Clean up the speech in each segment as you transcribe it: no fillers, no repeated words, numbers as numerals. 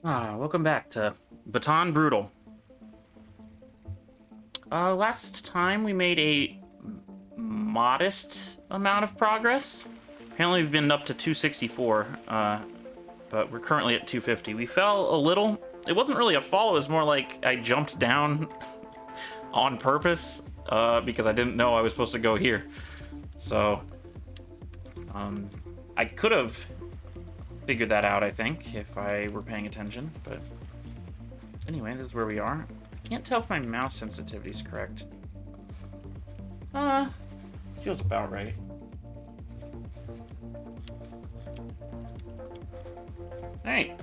Welcome back to BETON Brutal. Last time we made a modest amount of progress. Apparently we've been up to 264, but we're currently at 250. We fell a little. It wasn't really a fall, it was more like I jumped down on purpose, because I didn't know I was supposed to go here. So, I could have figured that out, I think, if I were paying attention, but anyway, this is where we are. I can't tell if my mouse sensitivity is correct. Feels about right. Alright.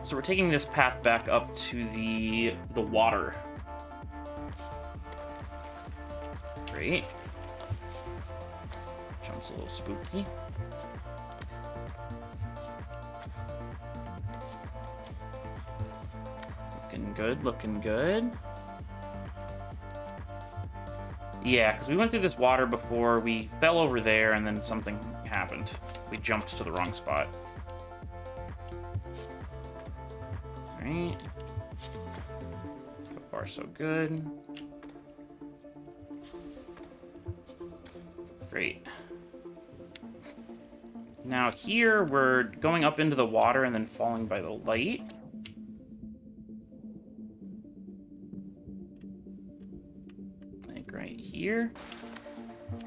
So we're taking this path back up to the water. Great. Jump's a little spooky. Looking good, looking good. Yeah, because we went through this water before, we fell over there, and then something happened. We jumped to the wrong spot. Alright. So far, so good. Great. Now here, we're going up into the water and then falling by the light. Like right here.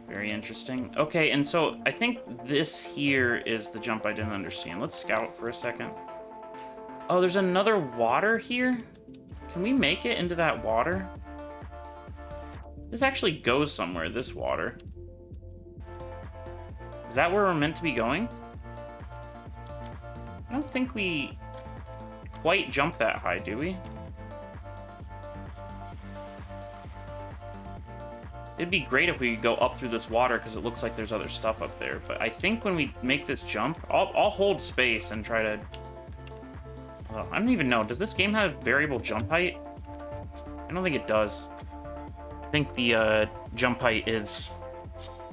Very interesting. Okay, and so I think this here is the jump I didn't understand. Let's scout for a second. Oh, there's another water here? Can we make it into that water? This actually goes somewhere, this water. Is that where we're meant to be going? I don't think we quite jump that high, do we? It'd be great if we could go up through this water because it looks like there's other stuff up there. But I think when we make this jump, I'll hold space and try to... I don't even know. Does this game have variable jump height? I don't think it does. I think the jump height is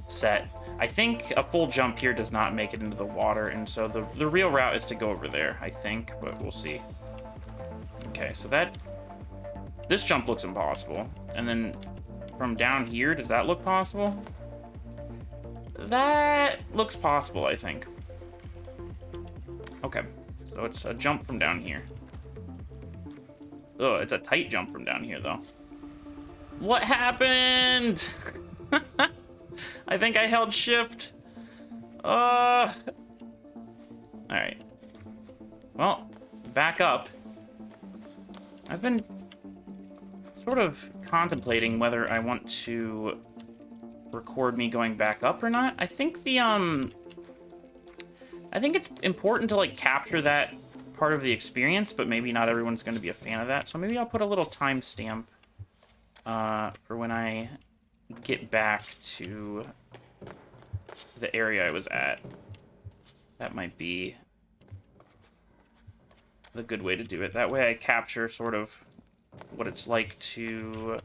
set. I think a full jump here does not make it into the water, and so the real route is to go over there, I think, but we'll see. Okay, so this jump looks impossible. And then from down here, does that look possible? That looks possible, I think. Okay, so it's a jump from down here. Oh, it's a tight jump from down here, though. What happened? I think I held shift. Alright. Well, back up. I've been sort of contemplating whether I want to record me going back up or not. I think I think it's important to, like, capture that part of the experience, but maybe not everyone's going to be a fan of that. So maybe I'll put a little timestamp for when I get back to the area I was at. That might be the good way to do it. That way I capture sort of what it's like to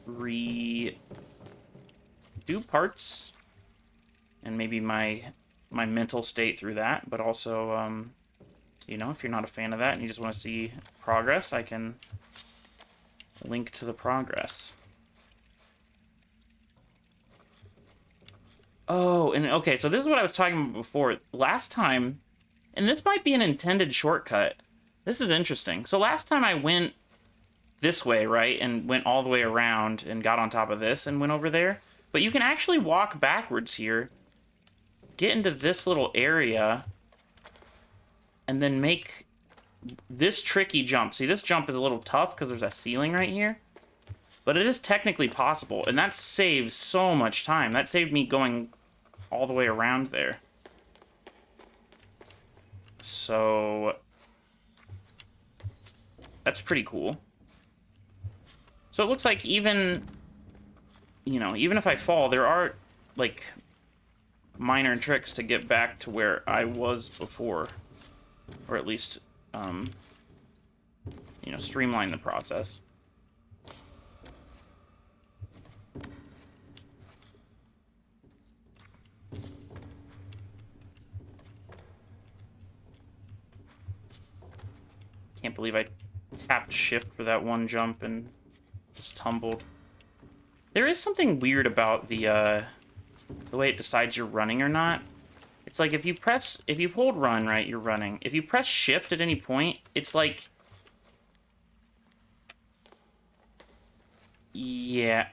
redo parts and maybe my mental state through that, but also, you know, if you're not a fan of that and you just want to see progress, I can link to the progress. Oh, and okay, so this is what I was talking about before. Last time, and this might be an intended shortcut. This is interesting. So last time I went this way, right, and went all the way around and got on top of this and went over there. But you can actually walk backwards here, get into this little area, and then make this tricky jump. See, this jump is a little tough because there's a ceiling right here. But it is technically possible, and that saves so much time. That saved me going all the way around there. So that's pretty cool. So it looks like even, you know, even if I fall, there are, like, minor tricks to get back to where I was before. Or at least, you know, streamline the process. Can't believe I tapped shift for that one jump and just tumbled. There is something weird about the way it decides you're running or not. It's like if you hold run, right, you're running. If you press shift at any point, it's like... Yeah.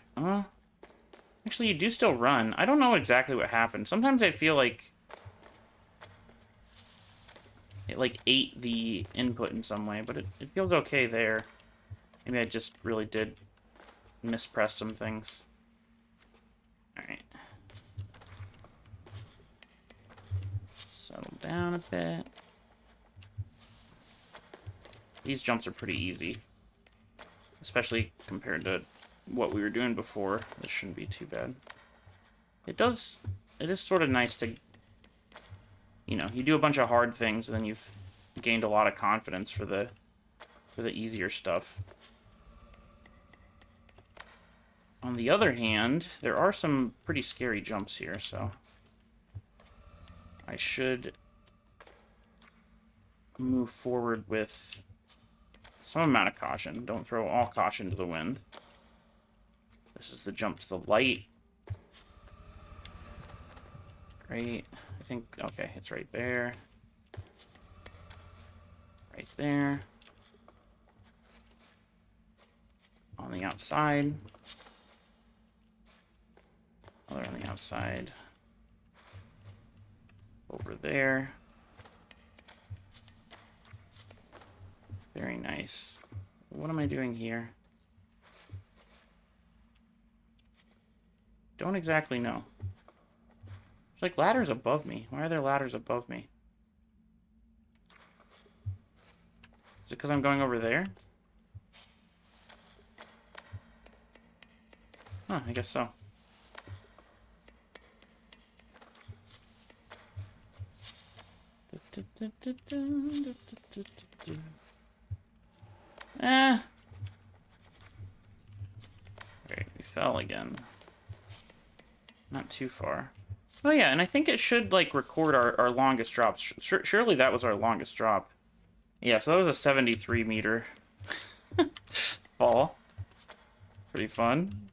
Actually, you do still run. I don't know exactly what happened. Sometimes I feel like it, like, ate the input in some way, but it feels okay there. Maybe I just really did mispress some things. Alright. Settle down a bit. These jumps are pretty easy. Especially compared to what we were doing before. This shouldn't be too bad. It is sort of nice to, you know, you do a bunch of hard things and then you've gained a lot of confidence for the easier stuff. On the other hand, there are some pretty scary jumps here, so I should move forward with some amount of caution. Don't throw all caution to the wind. This is the jump to the light. Great. I think, okay, it's right there. Right there. On the outside. Other on the outside. Over there. Very nice. What am I doing here? Don't exactly know. There's like ladders above me. Why are there ladders above me? Is it because I'm going over there? Huh, I guess so. Alright, we fell again. Not too far. Oh yeah, and I think it should, like, record our longest drops. Surely that was our longest drop. Yeah, so that was a 73 meter fall. Pretty fun.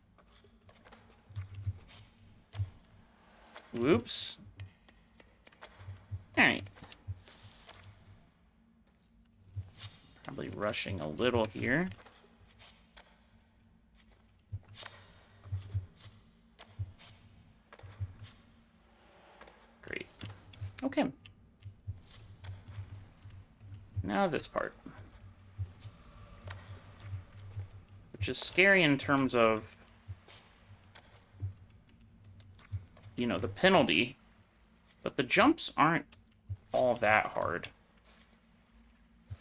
Whoops. Alright. Probably rushing a little here. Great. Okay. Now this part. Which is scary in terms of, you know, the penalty. But the jumps aren't all that hard.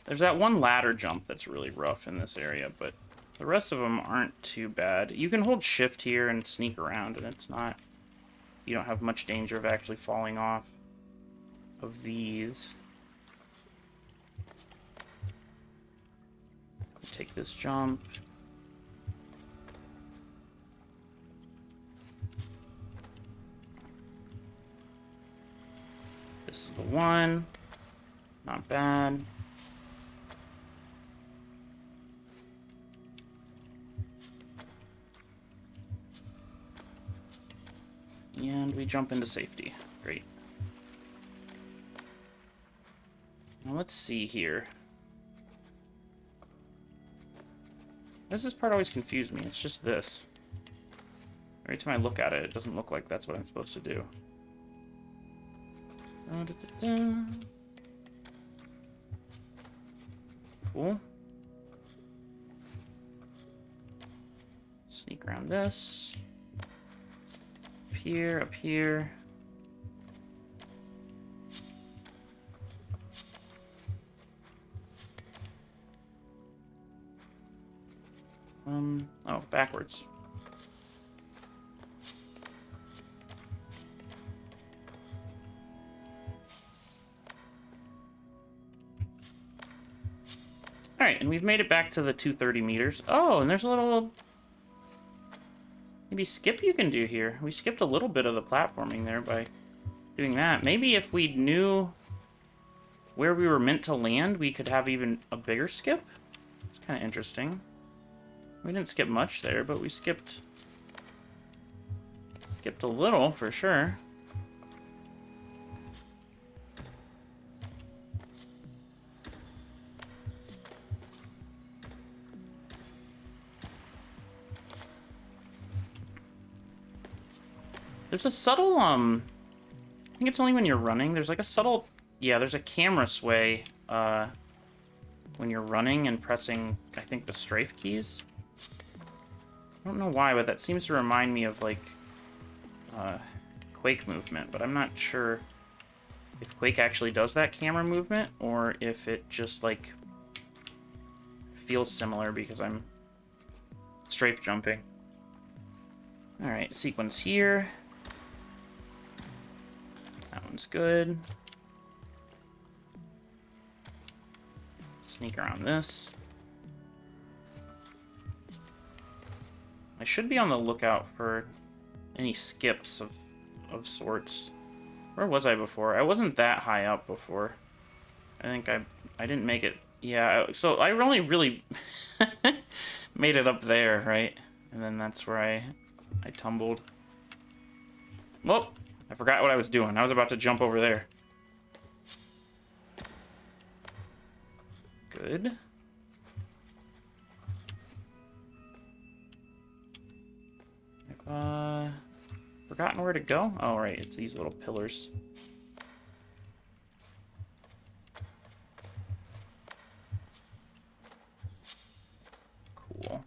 There's that one ladder jump that's really rough in this area, but the rest of them aren't too bad. You can hold shift here and sneak around, and it's not... You don't have much danger of actually falling off of these. Take this jump. This is the one. Not bad. And we jump into safety. Great. Now let's see here. Why does this part always confuse me? It's just this. Every time I look at it, it doesn't look like that's what I'm supposed to do. Cool. Sneak around this. Up here, up here. Oh, backwards. Alright, and we've made it back to the 230 meters. Oh, and there's a little... maybe skip you can do here. We skipped a little bit of the platforming there by doing that. Maybe if we knew where we were meant to land, we could have even a bigger skip. It's kind of interesting. We didn't skip much there, but we skipped a little for sure. There's a subtle, I think it's only when you're running. There's like a subtle, yeah, there's a camera sway, when you're running and pressing, I think, the strafe keys. I don't know why, but that seems to remind me of, like, Quake movement, but I'm not sure if Quake actually does that camera movement, or if it just, like, feels similar because I'm strafe jumping. Alright, sequence here. That one's good. Sneak around this. I should be on the lookout for any skips of sorts. Where was I before? I wasn't that high up before. I think I didn't make it. Yeah, so I only really made it up there, right? And then that's where I tumbled. Well, I forgot what I was doing. I was about to jump over there. Good. I've forgotten where to go. Oh, right, it's these little pillars. Cool.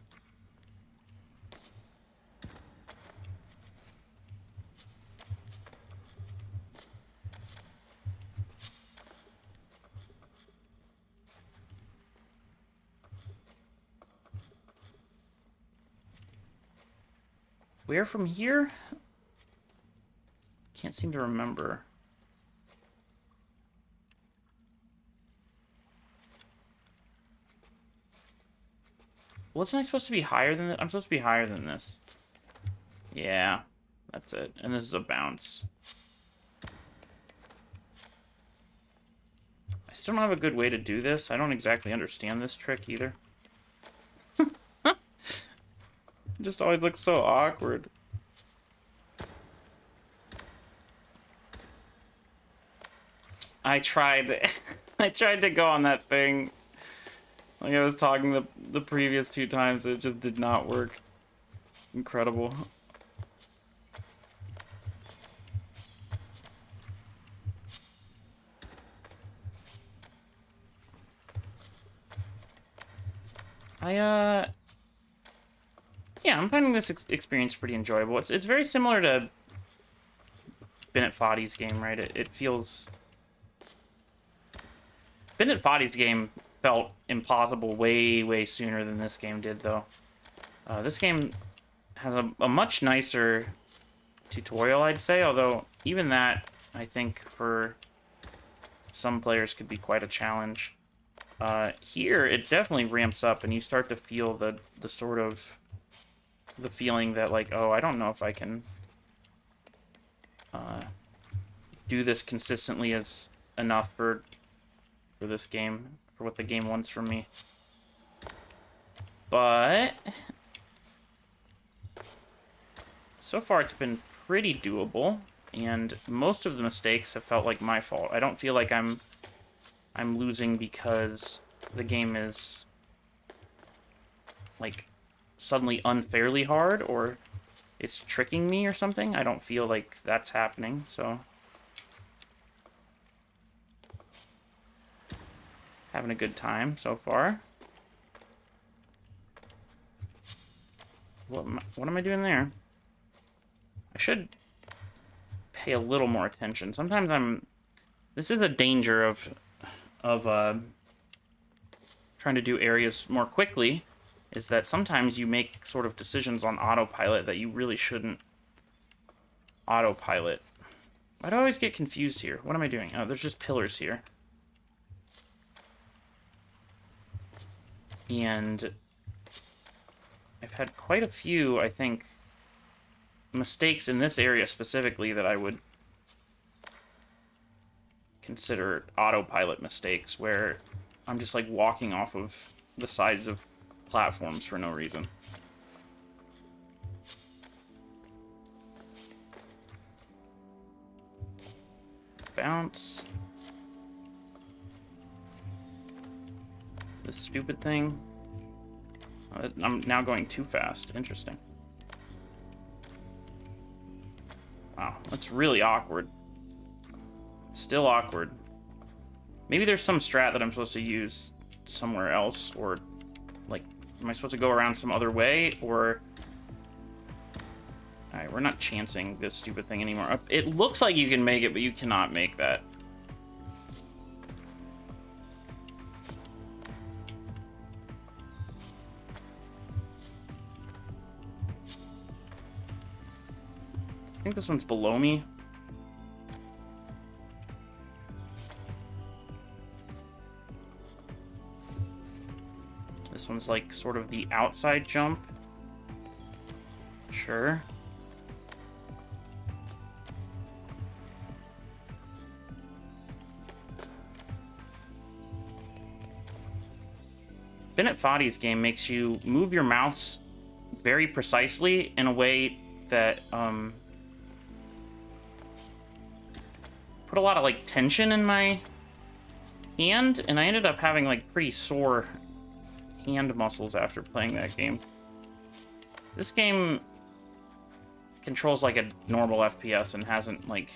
Where from here? Can't seem to remember. Wasn't I supposed to be higher than this? I'm supposed to be higher than this. Yeah, that's it. And this is a bounce. I still don't have a good way to do this. I don't exactly understand this trick either. It just always looks so awkward. I tried to go on that thing. Like I was talking the previous 2 times, it just did not work. Incredible. Yeah, I'm finding this experience pretty enjoyable. It's very similar to Bennett Foddy's game, right? It feels... Bennett Foddy's game felt impossible way sooner than this game did, though. This game has a much nicer tutorial, I'd say, although even that, I think, for some players could be quite a challenge. Here, it definitely ramps up, and you start to feel the sort of... the feeling that, like, oh, I don't know if I can do this consistently as enough for this game, for what the game wants from me. But so far it's been pretty doable, and most of the mistakes have felt like my fault. I don't feel like I'm losing because the game is, like, suddenly unfairly hard, or it's tricking me or something. I don't feel like that's happening, so... Having a good time so far. What am I doing there? I should pay a little more attention. Sometimes this is a danger of trying to do areas more quickly, is that sometimes you make sort of decisions on autopilot that you really shouldn't autopilot. Why do I always get confused here? What am I doing? Oh, there's just pillars here. And I've had quite a few, I think, mistakes in this area specifically that I would consider autopilot mistakes, where I'm just like walking off of the sides of platforms for no reason. Bounce. This stupid thing. I'm now going too fast. Interesting. Wow, that's really awkward. Still awkward. Maybe there's some strat that I'm supposed to use somewhere else, or like, am I supposed to go around some other way, or... Alright, we're not chancing this stupid thing anymore. It looks like you can make it, but you cannot make that. I think this one's below me. This one's like sort of the outside jump. Sure. Bennett Foddy's game makes you move your mouse very precisely in a way that put a lot of like tension in my hand, and I ended up having like pretty sore hand muscles after playing that game. This game controls like a normal FPS and hasn't like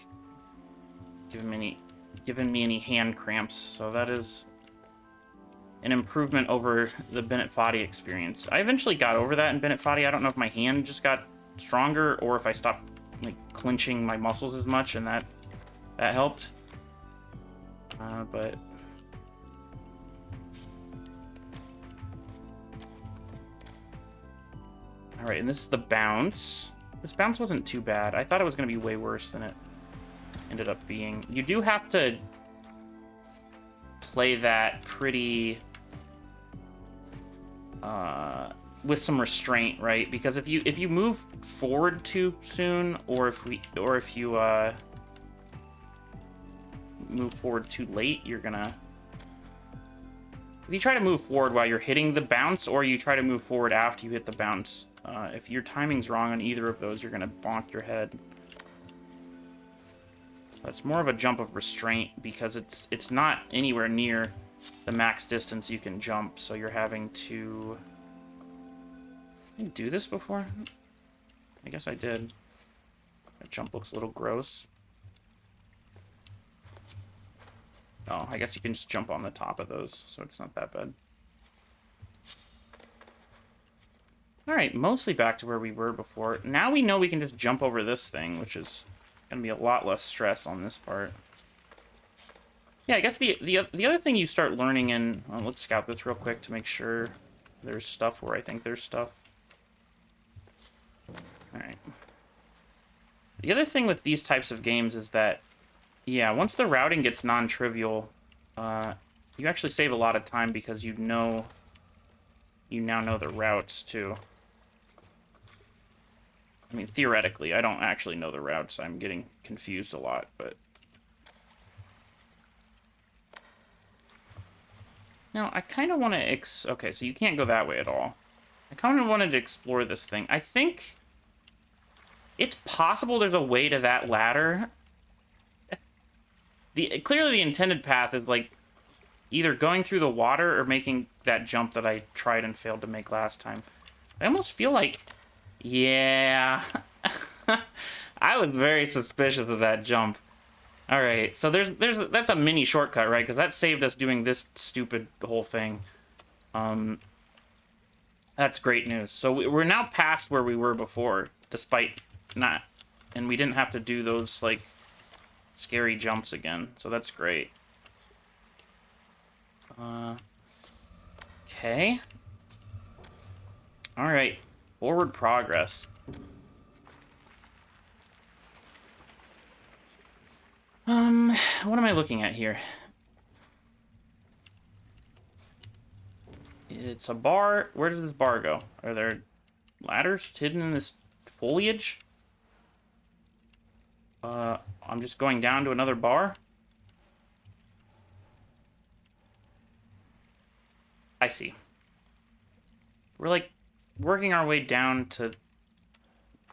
given me any hand cramps, so that is an improvement over the Bennett Foddy experience. I eventually got over that in Bennett Foddy. I don't know if my hand just got stronger or if I stopped like clenching my muscles as much, and that helped. But all right, and this is the bounce. This bounce wasn't too bad. I thought it was going to be way worse than it ended up being. You do have to play that pretty with some restraint, right? Because if you move forward too soon, or if you move forward too late, you're gonna... If you try to move forward while you're hitting the bounce, or you try to move forward after you hit the bounce, if your timing's wrong on either of those, you're gonna bonk your head. So it's more of a jump of restraint, because it's not anywhere near the max distance you can jump, so you're having to... I didn't do this before? I guess I did. That jump looks a little gross. Oh, I guess you can just jump on the top of those, so it's not that bad. Alright, mostly back to where we were before. Now we know we can just jump over this thing, which is going to be a lot less stress on this part. Yeah, I guess the other thing you start learning in... let's scout this real quick to make sure there's stuff where I think there's stuff. Alright. The other thing with these types of games is that, yeah, once the routing gets non-trivial, you actually save a lot of time because you now know the routes, too. I mean, theoretically, I don't actually know the routes. I'm getting confused a lot, but... Now, I kind of want to... Okay, so you can't go that way at all. I kind of wanted to explore this thing. I think it's possible there's a way to that ladder. Clearly the intended path is, like, either going through the water or making that jump that I tried and failed to make last time. I almost feel like... Yeah. I was very suspicious of that jump. Alright, so that's a mini shortcut, right? Because that saved us doing this stupid whole thing. That's great news. So we're now past where we were before, despite not... And we didn't have to do those, like, scary jumps again. So that's great. Okay. Alright. Forward progress. What am I looking at here? It's a bar. Where does this bar go? Are there ladders hidden in this foliage? I'm just going down to another bar? I see. We're, like, working our way down to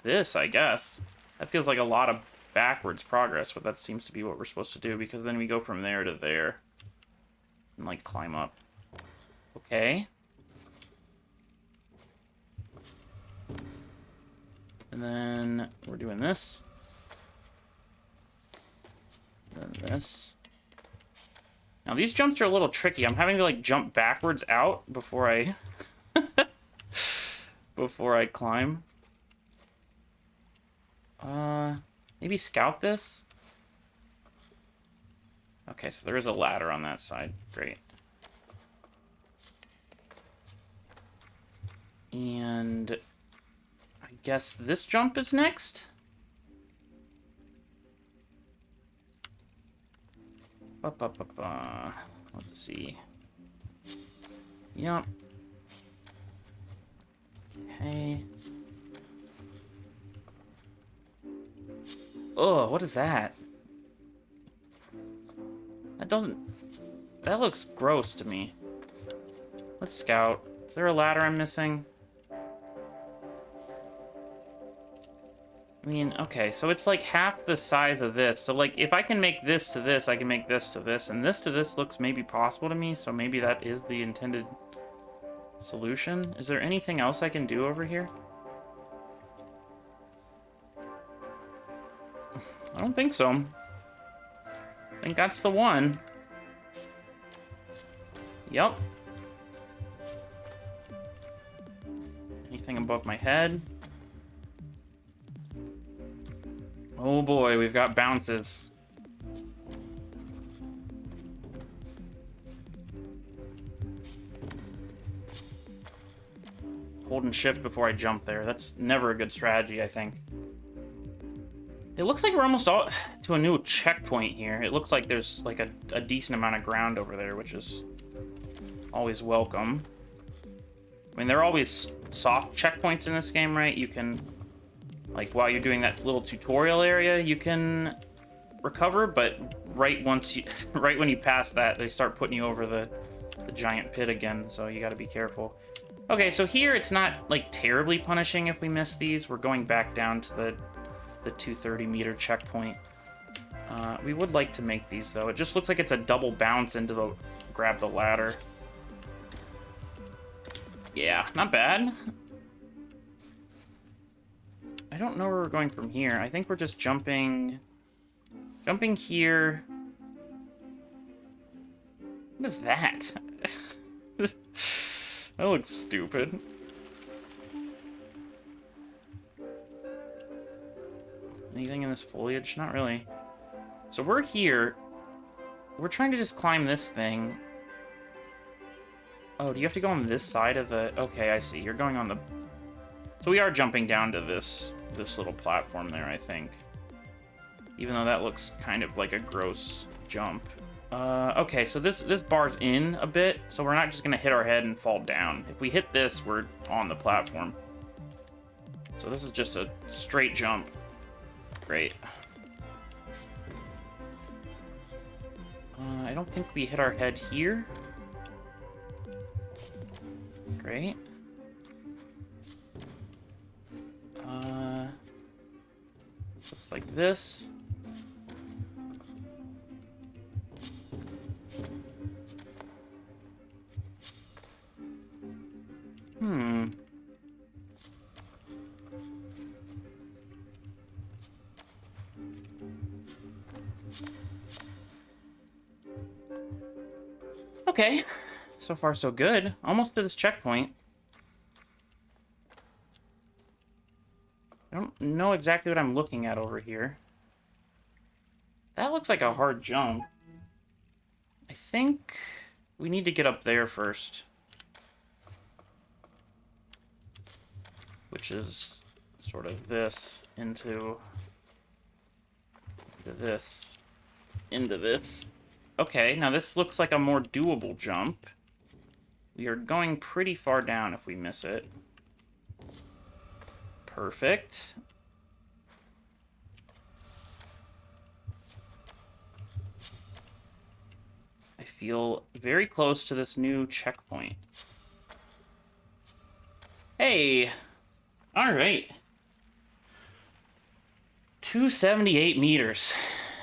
this, I guess. That feels like a lot of backwards progress, but that seems to be what we're supposed to do, because then we go from there to there. And, like, climb up. Okay. And then we're doing this. And then this. Now, these jumps are a little tricky. I'm having to, like, jump backwards out before I... before I climb. Maybe scout this? Okay, so there is a ladder on that side. Great. And... I guess this jump is next? Let's see. Yep. Okay. Oh, what is that? That doesn't... That looks gross to me. Let's scout. Is there a ladder I'm missing? I mean, okay, so it's like half the size of this. So, like, if I can make this to this, I can make this to this. And this to this looks maybe possible to me, so maybe that is the intended solution. Is there anything else I can do over here? I don't think so. I think that's the one. Yep. Anything above my head? Oh boy, we've got bounces. Holding shift before I jump there. That's never a good strategy, I think. It looks like we're almost all to a new checkpoint here. It looks like there's like a decent amount of ground over there, which is always welcome. I mean, there are always soft checkpoints in this game, right? You can... Like, while you're doing that little tutorial area, you can recover, but right when you pass that, they start putting you over the giant pit again, so you gotta be careful. Okay, so here it's not, like, terribly punishing if we miss these. We're going back down to the 230-meter checkpoint. We would like to make these, though. It just looks like it's a double bounce into the... grab the ladder. Yeah, not bad. I don't know where we're going from here. I think we're just jumping here. What is that? That looks stupid. Anything in this foliage? Not really. So we're here. We're trying to just climb this thing. Oh, do you have to go on this side of the... Okay, I see. You're going on the... So we are jumping down to this little platform there, I think. Even though that looks kind of like a gross jump. Okay, so this bar's in a bit, so we're not just gonna hit our head and fall down. If we hit this, we're on the platform. So this is just a straight jump. Great. I don't think we hit our head here. Great. Looks like this. Okay. So far, so good. Almost to this checkpoint. I don't know exactly what I'm looking at over here. That looks like a hard jump. I think we need to get up there first. Which is sort of this into this, into this. Okay, now this looks like a more doable jump. We are going pretty far down if we miss it. Perfect. I feel very close to this new checkpoint. Hey! Alright. 278 meters.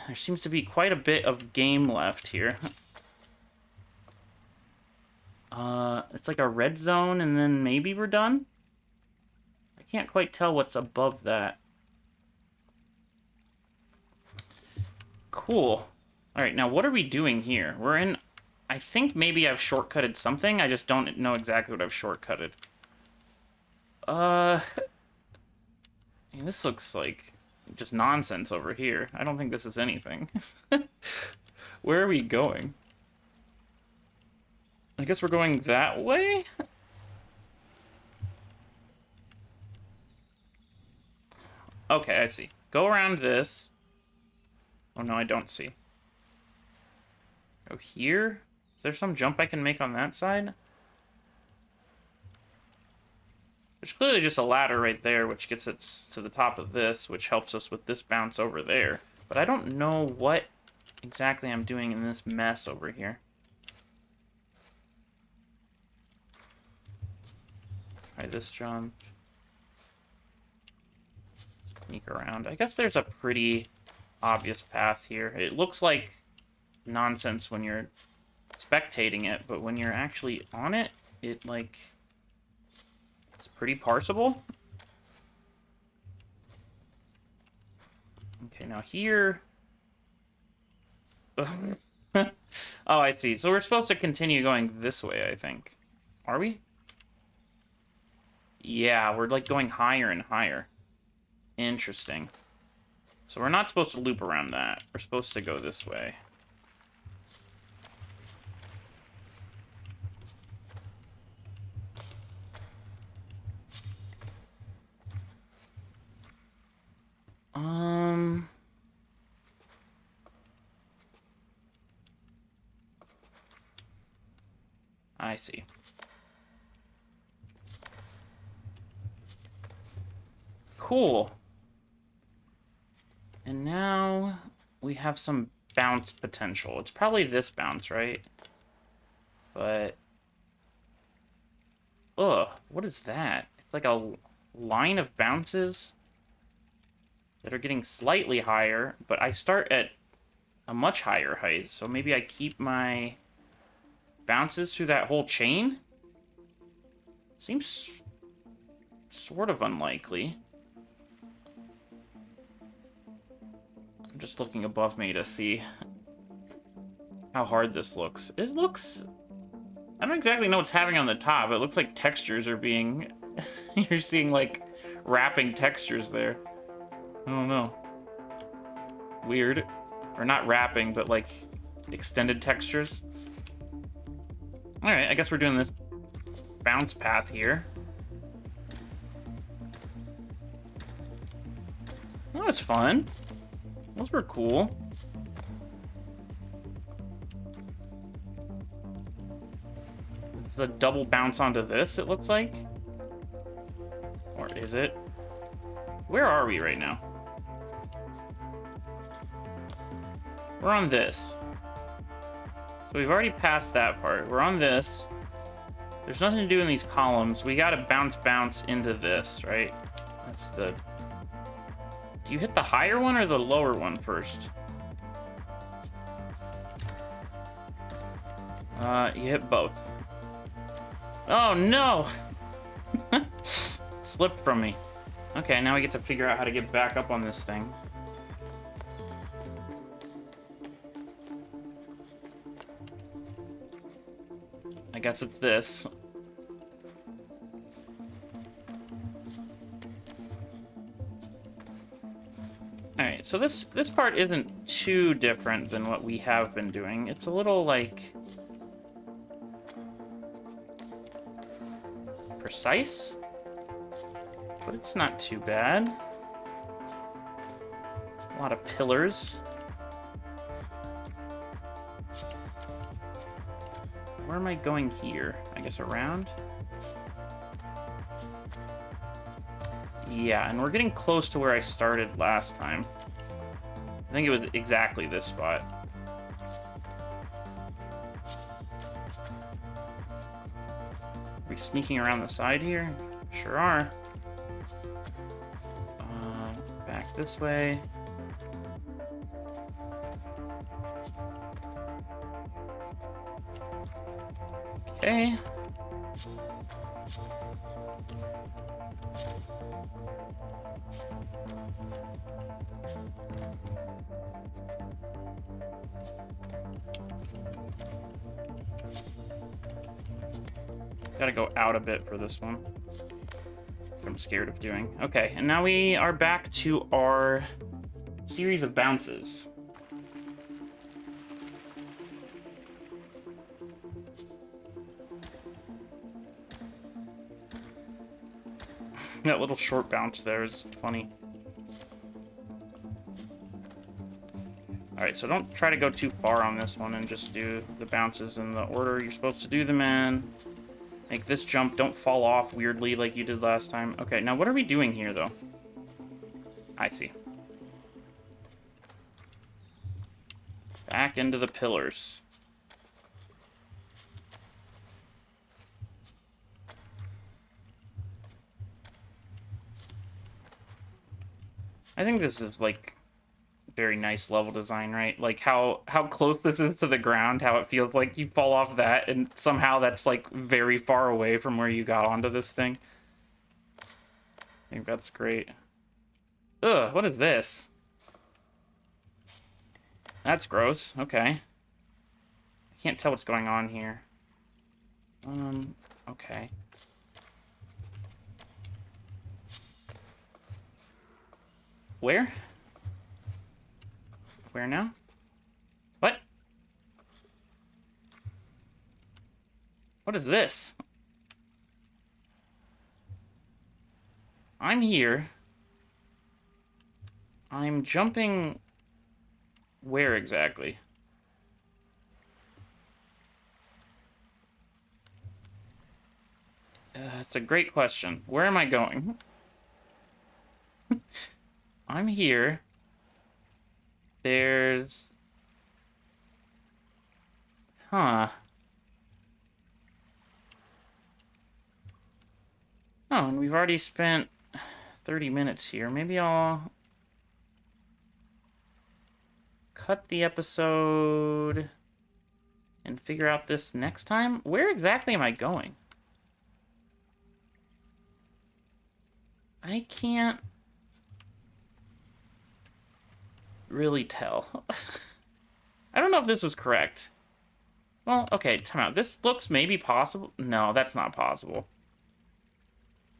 There seems to be quite a bit of game left here. It's like a red zone, and then maybe we're done? I can't quite tell what's above that. Cool. Alright, now what are we doing here? We're in... I think maybe I've shortcutted something. I just don't know exactly what I've shortcutted. I mean, this looks like just nonsense over here. I don't think this is anything. Where are we going? I guess we're going that way? Okay, I see. Go around this. Oh, no, I don't see. Go here? Is there some jump I can make on that side? There's clearly just a ladder right there, which gets us to the top of this, which helps us with this bounce over there. But I don't know what exactly I'm doing in this mess over here. Try this jump. Sneak around. I guess there's a pretty obvious path here. It looks like nonsense when you're spectating it, but when you're actually on it, it, like... it's pretty parsable. Okay, now here... oh, I see. So we're supposed to continue going this way, I think. Are we? Yeah, we're, like, going higher and higher. Interesting. So we're not supposed to loop around that. We're supposed to go this way. I see. Cool. And now we have some bounce potential. It's probably this bounce, right? But... ugh, what is that? It's like a line of bounces that are getting slightly higher, but I start at a much higher height, so maybe I keep my bounces through that whole chain? Seems sort of unlikely. I'm just looking above me to see how hard this looks. It looks... I don't exactly know what's happening on the top. It looks like textures are being... you're seeing, like, wrapping textures there. I don't know. Weird. Or not wrapping, but, like, extended textures. Alright, I guess we're doing this bounce path here. Oh, that's fun. Those were cool. It's a double bounce onto this, it looks like. Or is it? Where are we right now? We're on this. So we've already passed that part. We're on this. There's nothing to do in these columns. We gotta bounce into this, right? That's the... do you hit the higher one or the lower one first? You hit both. Oh, no! Slipped from me. Okay, now we get to figure out how to get back up on this thing. I guess it's this. Alright, so this part isn't too different than what we have been doing. It's a little, like... precise? But it's not too bad. A lot of pillars. Where am I going here? I guess around? Yeah, and we're getting close to where I started last time. I think it was exactly this spot. we sneaking around the side here? Sure are. Back this way. Okay. Gotta go out a bit for this one. I'm scared of doing. Okay, and now we are back to our series of bounces. That little short bounce there is funny. Alright, so don't try to go too far on this one and just do the bounces in the order you're supposed to do them in. Make this jump, don't fall off weirdly like you did last time. Okay, now what are we doing here, though? I see. Back into the pillars. I think this is, like, very nice level design, right? Like, how close this is to the ground, how it feels like you fall off that, and somehow that's, like, very far away from where you got onto this thing. I think that's great. Ugh, what is this? That's gross. Okay. I can't tell what's going on here. Okay. Where? Where now? What? What is this? I'm here. I'm jumping... Where exactly? It's a great question. Where am I going? I'm here. There's... Huh. Oh, and we've already spent 30 minutes here. Maybe I'll cut the episode and figure out this next time. Where exactly am I going? I can't really tell. I don't know if this was correct. Well, okay, time out. This looks maybe possible. No, that's not possible.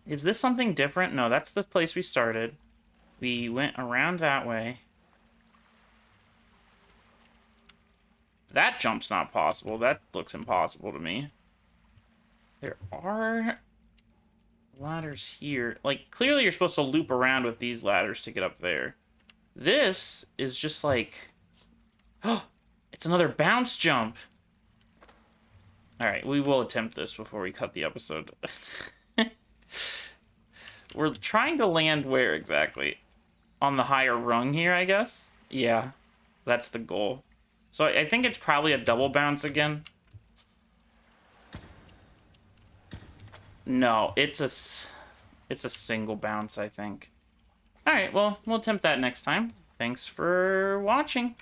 Is this something different? No, that's the place we started. We went around that way. That jump's not possible. That looks impossible to me. There are ladders here. Like, clearly you're supposed to loop around with these ladders to get up there. This is just like... Oh, it's another bounce jump. Alright, we will attempt this before we cut the episode. We're trying to land where exactly? On the higher rung here, I guess? Yeah, that's the goal. So I think it's probably a double bounce again. No, it's a single bounce, I think. Alright, well, we'll attempt that next time. Thanks for watching.